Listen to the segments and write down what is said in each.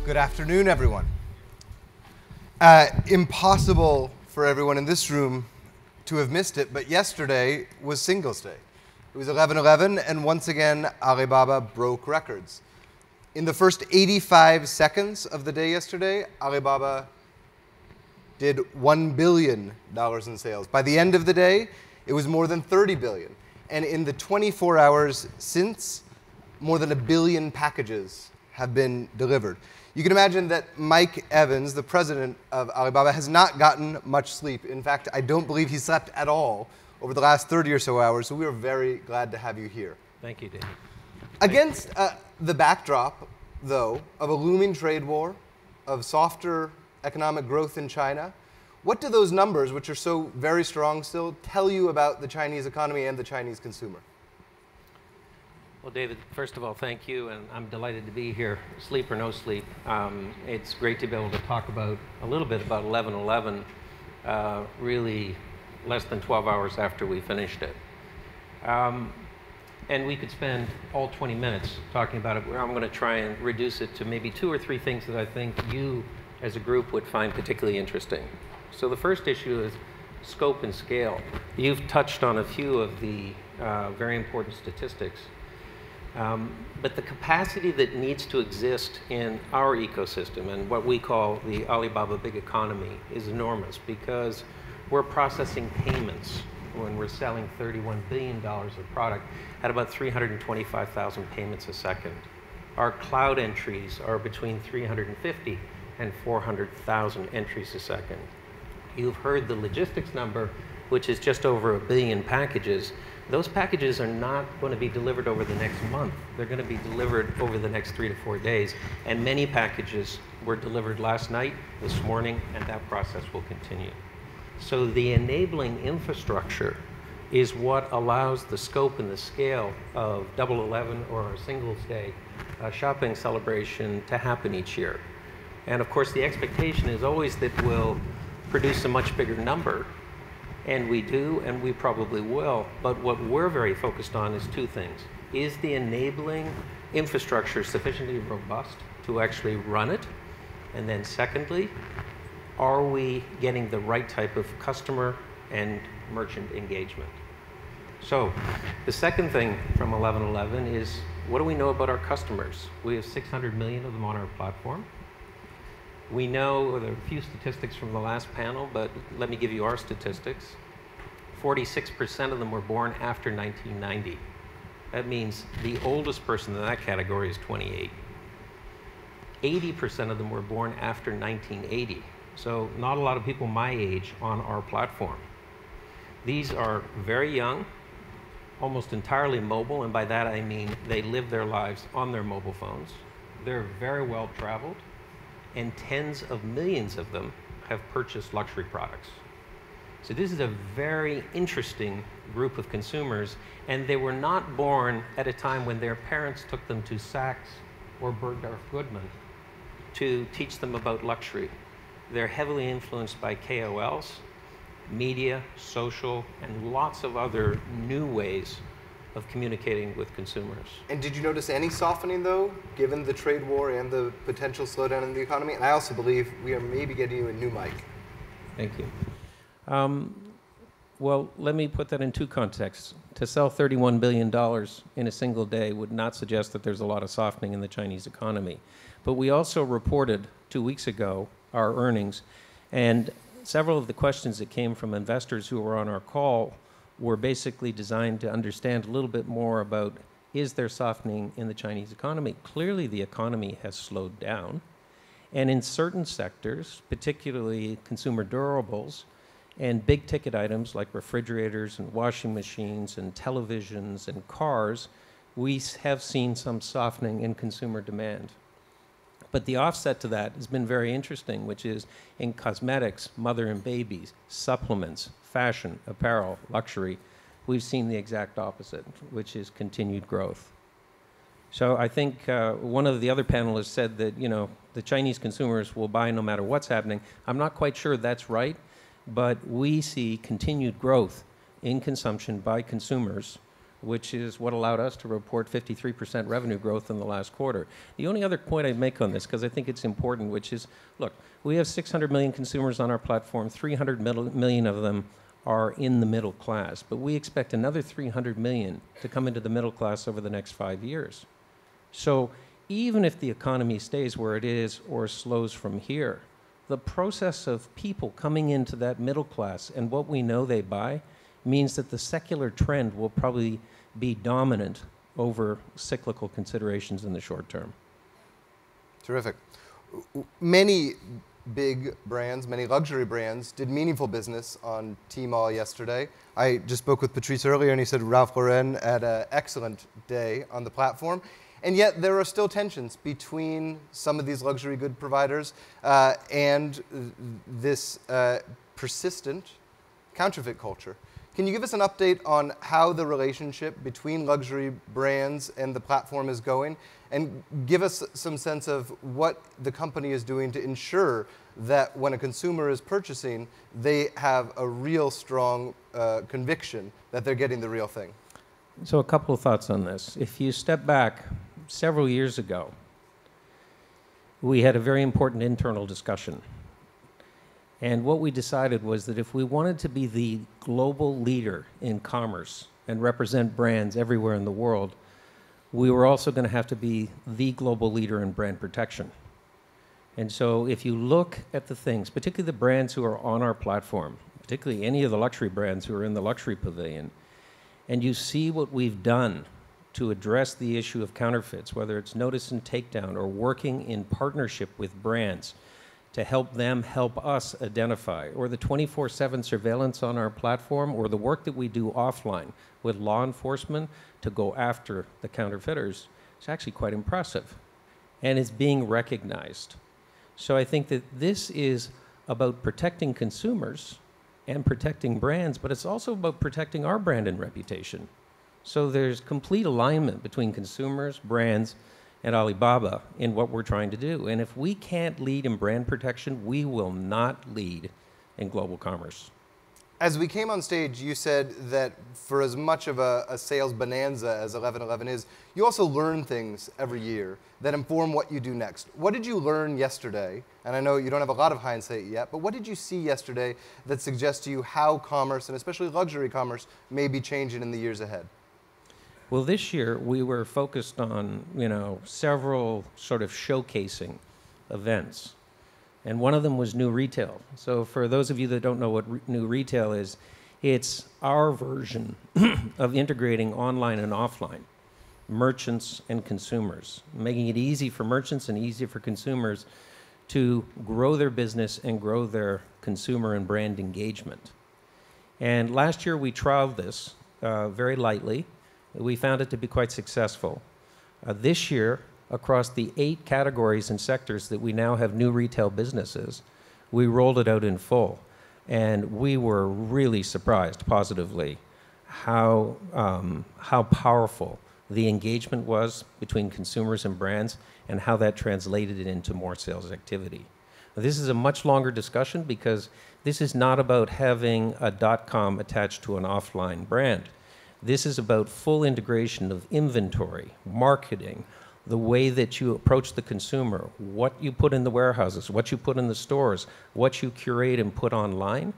Good afternoon, everyone. Impossible for everyone in this room to have missed it, but yesterday was Singles Day. It was 11/11, and once again, Alibaba broke records. In the first 85 seconds of the day yesterday, Alibaba did $1 billion in sales. By the end of the day, it was more than $30 billion. And in the 24 hours since, more than 1 billion packages have been delivered. You can imagine that Mike Evans, the president of Alibaba, has not gotten much sleep. In fact, I don't believe he slept at all over the last 30 or so hours, so we are very glad to have you here. Thank you, Dave. Against the backdrop, though, of a looming trade war, of softer economic growth in China, what do those numbers, which are so very strong still, tell you about the Chinese economy and the Chinese consumer? Well, David, first of all, thank you, and I'm delighted to be here, sleep or no sleep. It's great to be able to talk about a little bit about 11/11, really less than 12 hours after we finished it. And we could spend all 20 minutes talking about it. I'm going to try and reduce it to maybe 2 or 3 things that I think you, as a group, would find particularly interesting. So the first issue is scope and scale. You've touched on a few of the very important statistics. But the capacity that needs to exist in our ecosystem and what we call the Alibaba big economy is enormous, because we're processing payments when we're selling $31 billion of product at about 325,000 payments a second. Our cloud entries are between 350 and 400,000 entries a second. You've heard the logistics number, which is just over 1 billion packages. Those packages are not going to be delivered over the next month. They're going to be delivered over the next 3 to 4 days. And many packages were delivered last night, this morning, and that process will continue. So the enabling infrastructure is what allows the scope and the scale of 11/11 or a Singles Day shopping celebration to happen each year. And of course, the expectation is always that we'll produce a much bigger number. And we do, and we probably will. But what we're very focused on is 2 things. Is the enabling infrastructure sufficiently robust to actually run it? And then secondly, are we getting the right type of customer and merchant engagement? So the second thing from 11/11 is, what do we know about our customers? We have 600 million of them on our platform. We know there are a few statistics from the last panel, but let me give you our statistics. 46% of them were born after 1990. That means the oldest person in that category is 28. 80% of them were born after 1980. So not a lot of people my age on our platform. These are very young, almost entirely mobile, and by that I mean they live their lives on their mobile phones. They're very well traveled, and tens of millions of them have purchased luxury products. So this is a very interesting group of consumers, and they were not born at a time when their parents took them to Saks or Bergdorf Goodman to teach them about luxury. They're heavily influenced by KOLs, media, social, and lots of other new ways of communicating with consumers. And did you notice any softening, though, given the trade war and the potential slowdown in the economy? And I also believe we are maybe getting you a new mic. Thank you. Well, let me put that in 2 contexts. To sell $31 billion in a single day would not suggest that there's a lot of softening in the Chinese economy. But we also reported 2 weeks ago our earnings, and several of the questions that came from investors who were on our call were basically designed to understand a little bit more about, is there softening in the Chinese economy? Clearly, the economy has slowed down. And in certain sectors, particularly consumer durables and big ticket items like refrigerators and washing machines and televisions and cars, we have seen some softening in consumer demand. But the offset to that has been very interesting, which is in cosmetics, mother and babies, supplements, fashion, apparel, luxury, we've seen the exact opposite, which is continued growth. So I think one of the other panelists said that, you know, the Chinese consumers will buy no matter what's happening. I'm not quite sure that's right, but we see continued growth in consumption by consumers which is what allowed us to report 53% revenue growth in the last quarter. The only other point I'd make on this, because I think it's important, which is, look, we have 600 million consumers on our platform, 300 million of them are in the middle class, but we expect another 300 million to come into the middle class over the next 5 years. So even if the economy stays where it is or slows from here, the process of people coming into that middle class and what we know they buy means that the secular trend will probably be dominant over cyclical considerations in the short term. Terrific. Many big brands, many luxury brands, did meaningful business on Tmall yesterday. I just spoke with Patrice earlier, and he said Ralph Lauren had an excellent day on the platform. And yet there are still tensions between some of these luxury good providers and this persistent counterfeit culture. Can you give us an update on how the relationship between luxury brands and the platform is going, and give us some sense of what the company is doing to ensure that when a consumer is purchasing, they have a real strong conviction that they're getting the real thing? So a couple of thoughts on this. If you step back several years ago, we had a very important internal discussion. And what we decided was that if we wanted to be the global leader in commerce and represent brands everywhere in the world, we were also going to have to be the global leader in brand protection. And so if you look at the things, particularly the brands who are on our platform, particularly any of the luxury brands who are in the luxury pavilion, and you see what we've done to address the issue of counterfeits, whether it's notice and takedown or working in partnership with brands to help them help us identify, or the 24/7 surveillance on our platform, or the work that we do offline with law enforcement to go after the counterfeiters, it's actually quite impressive. And it's being recognized. So I think that this is about protecting consumers and protecting brands, but it's also about protecting our brand and reputation. So there's complete alignment between consumers, brands, and Alibaba in what we're trying to do. And if we can't lead in brand protection, we will not lead in global commerce. As we came on stage, you said that for as much of a sales bonanza as 11/11 is, you also learn things every year that inform what you do next. What did you learn yesterday? And I know you don't have a lot of hindsight yet, but what did you see yesterday that suggests to you how commerce, and especially luxury commerce, may be changing in the years ahead? Well, this year we were focused on, several sort of showcasing events. And one of them was new retail. So for those of you that don't know what new retail is, it's our version of integrating online and offline, merchants and consumers, making it easy for merchants and easy for consumers to grow their business and grow their consumer and brand engagement. And last year we trialed this very lightly. We found it to be quite successful. This year, across the 8 categories and sectors that we now have new retail businesses, we rolled it out in full. And we were really surprised positively how powerful the engagement was between consumers and brands and how that translated it into more sales activity. This is a much longer discussion because this is not about having a .com attached to an offline brand. This is about full integration of inventory, marketing, the way that you approach the consumer, what you put in the warehouses, what you put in the stores, what you curate and put online.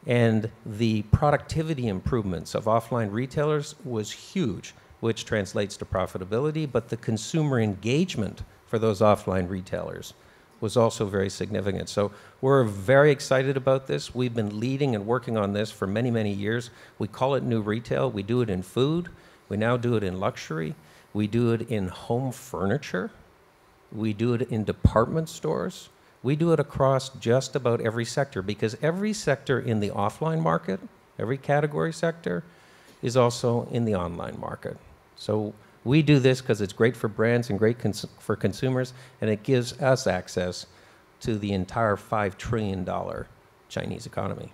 And the productivity improvements of offline retailers was huge, which translates to profitability, but the consumer engagement for those offline retailers was also very significant. So we're very excited about this. We've been leading and working on this for many, many years. We call it new retail. We do it in food. We now do it in luxury. We do it in home furniture. We do it in department stores. We do it across just about every sector because every sector in the offline market, every category sector, is also in the online market. So we do this because it's great for brands and great for consumers, and it gives us access to the entire $5 trillion Chinese economy.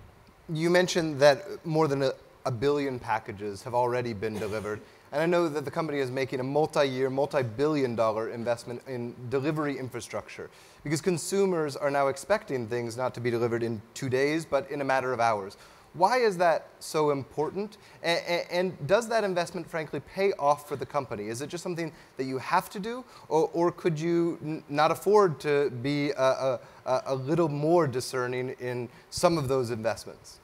You mentioned that more than a billion packages have already been delivered. And I know that the company is making a multi-year, multi-billion-dollar investment in delivery infrastructure because consumers are now expecting things not to be delivered in 2 days, but in a matter of hours. Why is that so important? And does that investment, frankly, pay off for the company? Is it just something that you have to do, or could you not afford to be a little more discerning in some of those investments?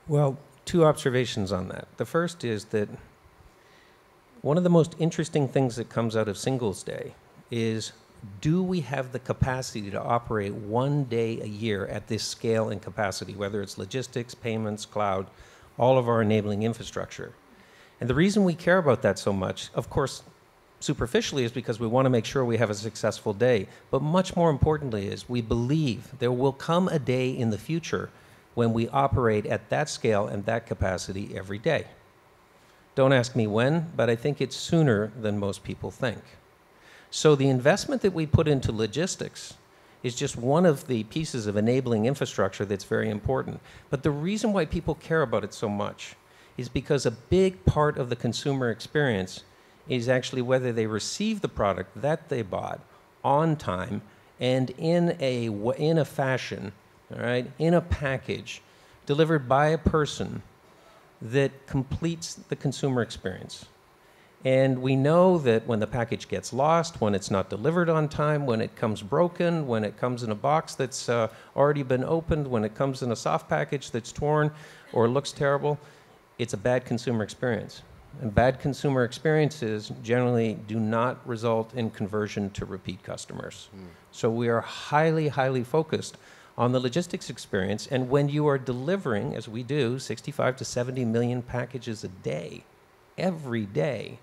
Well, two observations on that. The first is that one of the most interesting things that comes out of Singles Day is, do we have the capacity to operate one day a year at this scale and capacity, whether it's logistics, payments, cloud, all of our enabling infrastructure? And the reason we care about that so much, of course, superficially, is because we want to make sure we have a successful day. But much more importantly is we believe there will come a day in the future when we operate at that scale and that capacity every day. Don't ask me when, but I think it's sooner than most people think. So the investment that we put into logistics is just one of the pieces of enabling infrastructure that's very important. But the reason why people care about it so much is because a big part of the consumer experience is actually whether they receive the product that they bought on time and in a fashion, all right, in a package delivered by a person that completes the consumer experience. And we know that when the package gets lost, when it's not delivered on time, when it comes broken, when it comes in a box that's already been opened, when it comes in a soft package that's torn or looks terrible, it's a bad consumer experience. And bad consumer experiences generally do not result in conversion to repeat customers. So we are highly, highly focused on the logistics experience. And when you are delivering, as we do, 65 to 70 million packages a day, every day,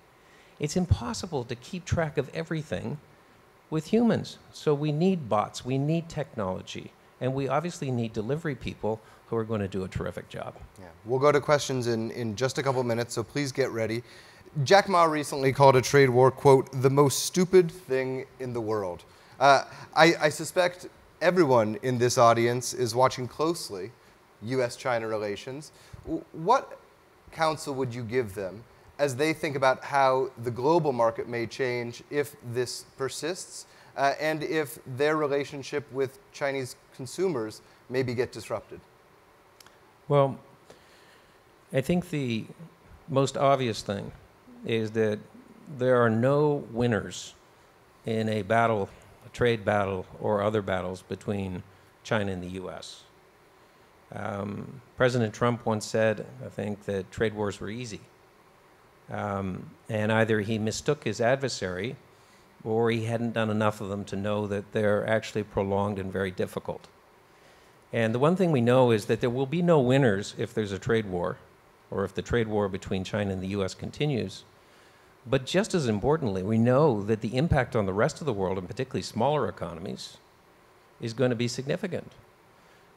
it's impossible to keep track of everything with humans. So we need bots, we need technology, and we obviously need delivery people who are going to do a terrific job. Yeah. We'll go to questions in just a couple minutes, so please get ready. Jack Ma recently called a trade war, quote, the most stupid thing in the world. I suspect everyone in this audience is watching closely US-China relations. What counsel would you give them as they think about how the global market may change if this persists, and if their relationship with Chinese consumers maybe get disrupted? Well, I think the most obvious thing is that there are no winners in a battle, a trade battle, or other battles between China and the US. President Trump once said, I think, that trade wars were easy. And either he mistook his adversary or he hadn't done enough of them to know that they're actually prolonged and very difficult. And the one thing we know is that there will be no winners if there's a trade war, or if the trade war between China and the US continues. But just as importantly, we know that the impact on the rest of the world, and particularly smaller economies, is going to be significant.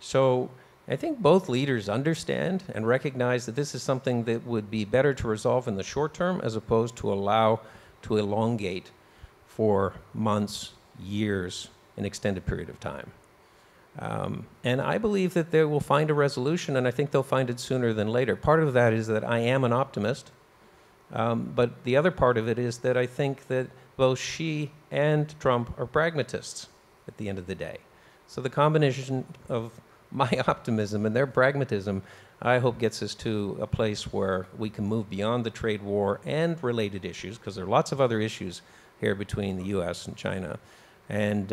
So I think both leaders understand and recognize that this is something that would be better to resolve in the short term as opposed to allow to elongate for months, years, an extended period of time. And I believe that they will find a resolution, and I think they'll find it sooner than later. Part of that is that I am an optimist, but the other part of it is that I think that both Xi and Trump are pragmatists at the end of the day. So the combination of my optimism and their pragmatism, I hope, gets us to a place where we can move beyond the trade war and related issues, because there are lots of other issues here between the US and China. And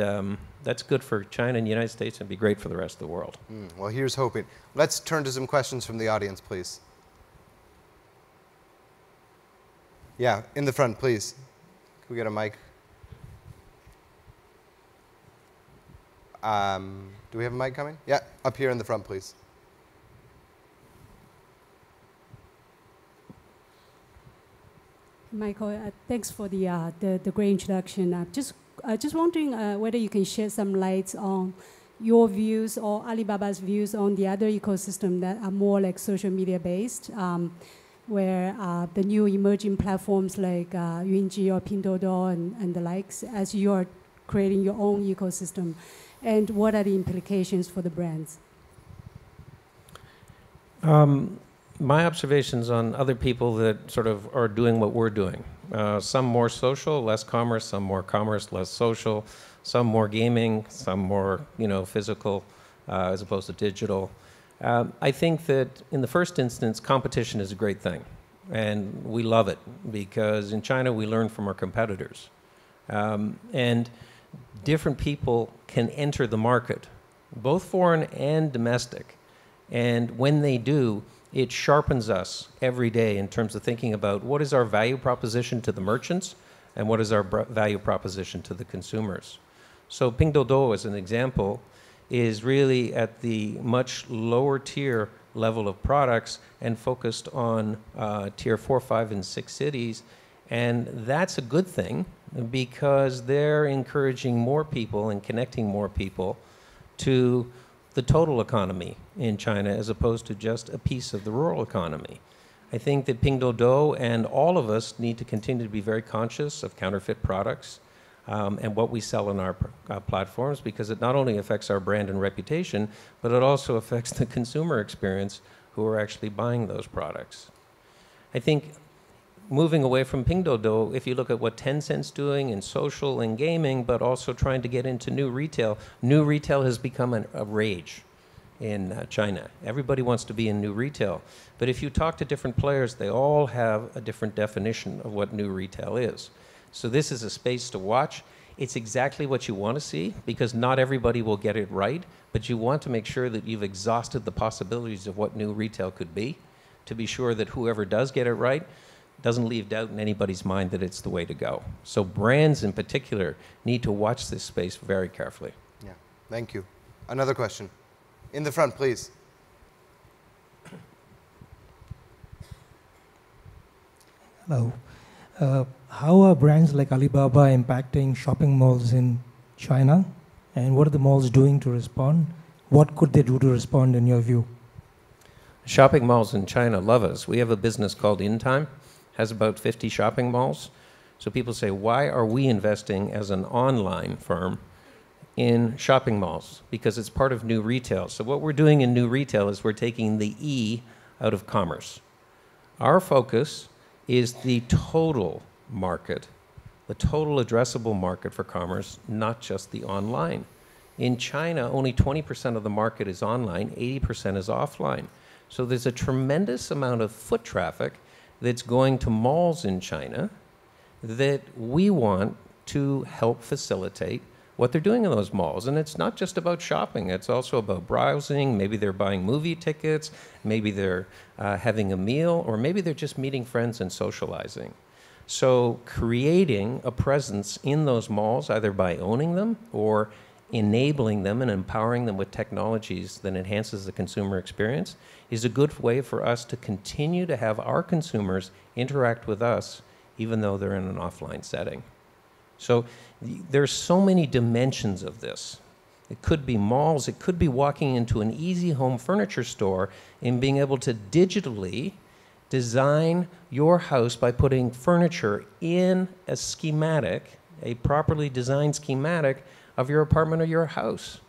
that's good for China and the United States, and be great for the rest of the world. Well, here's hoping. Let's turn to some questions from the audience, please. Yeah, in the front, please. Can we get a mic? Do we have a mic coming? Yeah, up here in the front, please. Michael, thanks for the great introduction. Just wondering whether you can shed some light on your views or Alibaba's views on the other ecosystem that are more like social media based, where the new emerging platforms like Yunji or Pinduoduo and the likes, as you are creating your own ecosystem, and what are the implications for the brands? My observations on other people that sort of are doing what we're doing. Some more social, less commerce, some more commerce, less social, some more gaming, some more physical as opposed to digital. I think that in the first instance, competition is a great thing. And we love it because in China we learn from our competitors. And different people can enter the market, both foreign and domestic. And when they do, it sharpens us every day in terms of thinking about what is our value proposition to the merchants and what is our value proposition to the consumers. So Pinduoduo, as an example, is really at the much lower tier level of products and focused on tier 4, 5, and 6 cities. And that's a good thing because they're encouraging more people and connecting more people to the total economy in China as opposed to just a piece of the rural economy. I think that Pinduoduo and all of us need to continue to be very conscious of counterfeit products and what we sell on our platforms, because it not only affects our brand and reputation, but it also affects the consumer experience who are actually buying those products. I think moving away from Pinduoduo, if you look at what Tencent's doing in social and gaming, but also trying to get into new retail has become a rage in China. Everybody wants to be in new retail. But if you talk to different players, they all have a different definition of what new retail is. So this is a space to watch. It's exactly what you want to see because not everybody will get it right, but you want to make sure that you've exhausted the possibilities of what new retail could be to be sure that whoever does get it right doesn't leave doubt in anybody's mind that it's the way to go. So brands in particular need to watch this space very carefully. Yeah, thank you. Another question. In the front, please. Hello. How are brands like Alibaba impacting shopping malls in China? And what are the malls doing to respond? What could they do to respond in your view? Shopping malls in China love us. We have a business called InTime, has about 50 shopping malls. So people say, why are we investing as an online firm in shopping malls? Because it's part of new retail. So what we're doing in new retail is we're taking the E out of commerce. Our focus is the total market, the total addressable market for commerce, not just the online. In China, only 20% of the market is online, 80% is offline. So there's a tremendous amount of foot traffic that's going to malls in China that we want to help facilitate what they're doing in those malls. And it's not just about shopping, it's also about browsing. Maybe they're buying movie tickets, maybe they're having a meal, or maybe they're just meeting friends and socializing. So creating a presence in those malls, either by owning them or enabling them and empowering them with technologies that enhances the consumer experience, is a good way for us to continue to have our consumers interact with us even though they're in an offline setting. So there's so many dimensions of this. It could be malls, it could be walking into an easy home furniture store and being able to digitally design your house by putting furniture in a schematic, a properly designed schematic of your apartment or your house.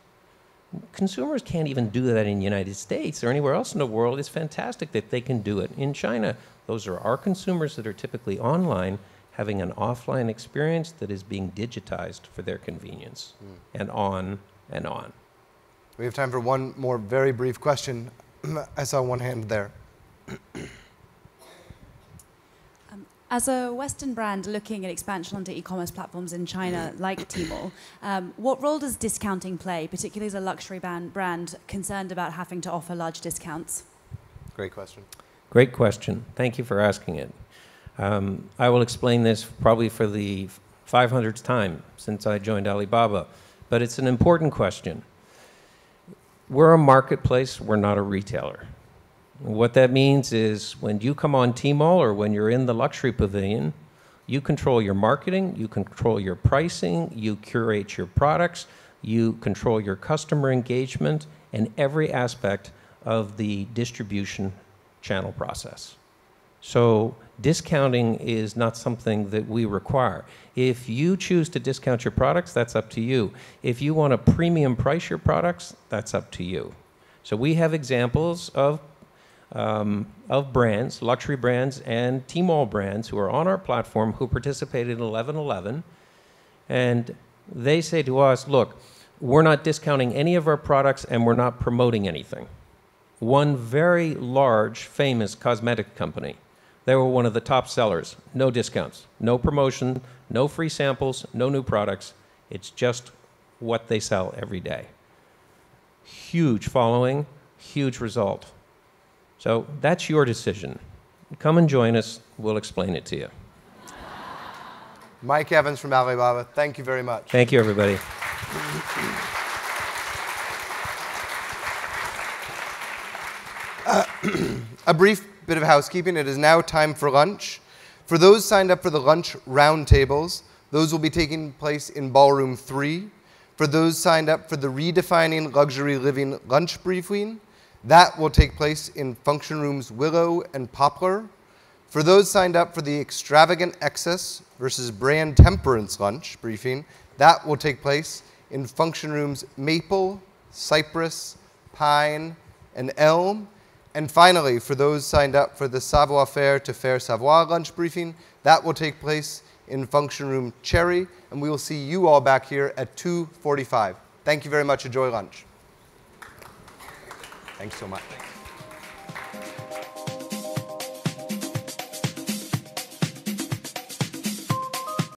Consumers can't even do that in the United States or anywhere else in the world. It's fantastic that they can do it in China. Those are our consumers that are typically online having an offline experience that is being digitized for their convenience, and on and on. We have time for one more very brief question. I saw one hand there. As a Western brand looking at expansion onto e-commerce platforms in China, like Tmall, what role does discounting play, particularly as a luxury brand concerned about having to offer large discounts? Great question. Great question. Thank you for asking it. I will explain this probably for the 500th time since I joined Alibaba, but it's an important question. We're a marketplace, we're not a retailer. What that means is when you come on Tmall or when you're in the luxury pavilion, you control your marketing, you control your pricing, you curate your products, you control your customer engagement, and every aspect of the distribution channel process. So discounting is not something that we require. If you choose to discount your products, that's up to you. If you want to premium price your products, that's up to you. So we have examples of brands, luxury brands and Tmall brands who are on our platform who participated in 11/11, and they say to us, look, we're not discounting any of our products and we're not promoting anything. one very large, famous cosmetic company. They were one of the top sellers. No discounts, no promotion, no free samples, no new products. It's just what they sell every day. Huge following, huge result. So that's your decision. Come and join us. We'll explain it to you. Mike Evans from Alibaba, thank you very much. Thank you, everybody. A brief bit of housekeeping. It is now time for lunch. For those signed up for the lunch roundtables, those will be taking place in Ballroom 3. For those signed up for the Redefining Luxury Living lunch briefing, that will take place in function rooms Willow and Poplar. For those signed up for the Extravagant Excess versus Brand Temperance lunch briefing, that will take place in function rooms Maple, Cypress, Pine, and Elm. And finally, for those signed up for the Savoir-Faire to Faire Savoir lunch briefing, that will take place in function room Cherry, and we will see you all back here at 2:45. Thank you very much. Enjoy lunch. Thanks so much.